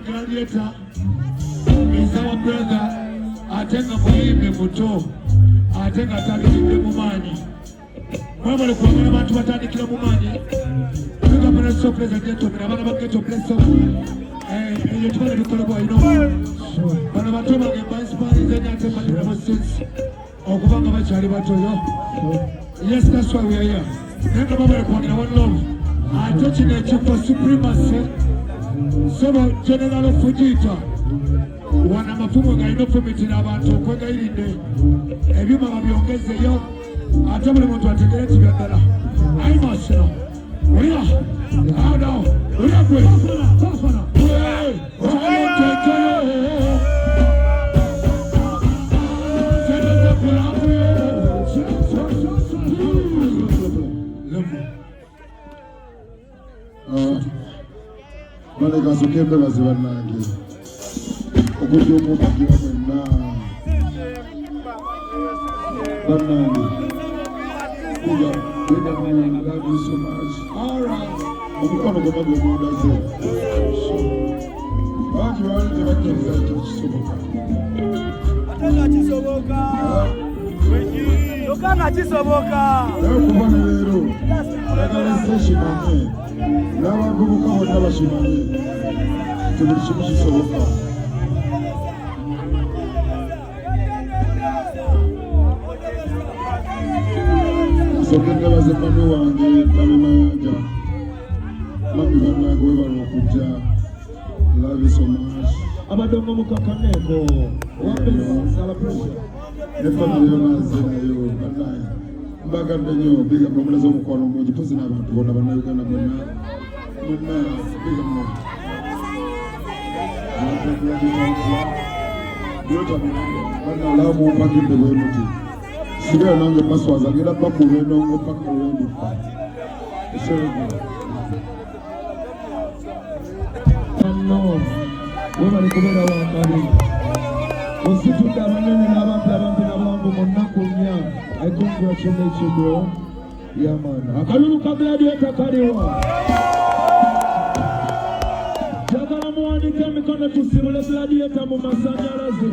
Gladiator, is our brother. Atenga muhimbe muto, atenga talikile mumanyi. Mwema likuangana watu watandikile mumanyi. Tuka mwana surprise geto, mina wana bageto blesso. Iyo tupale dukolebo ino. Wana batoma gemba inspire zenya atemba ever since. Okubanga bachali batoyo. Yes, that's why we are here. Nenga baba alikuwa na one love. Atochi na chupa supremacy. Sema General Fujita. Wana mafumo ga inofumitira abantu kwega irinde. Ebyuma babyongezeyo. Ate buli muntu ategere kibyadala. Ayi masiro. Oya. Ada. Oya gwe. Fafana. Oya. Mane kasukembe bazibanange okujja okubagira mwenna banange love you so much. Alright. Omukono gonna go mundaze bangi bali tebakkiriza kisoboka Lokanga kisoboka kuba ne leero ayagala seshimanye n'abavubuka bonna bashimanye tebuli kimu kisoboka. Nsooka ennebaze mami wange mami mayanja mami bannange webala okujja. Love you so much. Abadongo mukakameko ne family yonaze nayo bannange mbagadde nnyo biga mulamuzi omukwano mungi pozi n'abantu bonna bannayuganda bonna biga mu banalamu mpagidde bwe muti sigala nange baswaza ngenda bakulu endongo paka olwendifa no webali kubeera wambali ositudde abanene n'abampi abampi n'abawanvu mu nnaku nnya. I congratulate you bro. Yeah man. Akalulu ka Gladiator kaliwa. Jagala muwanike emikono tusibule Gladiator mu masannyalaze.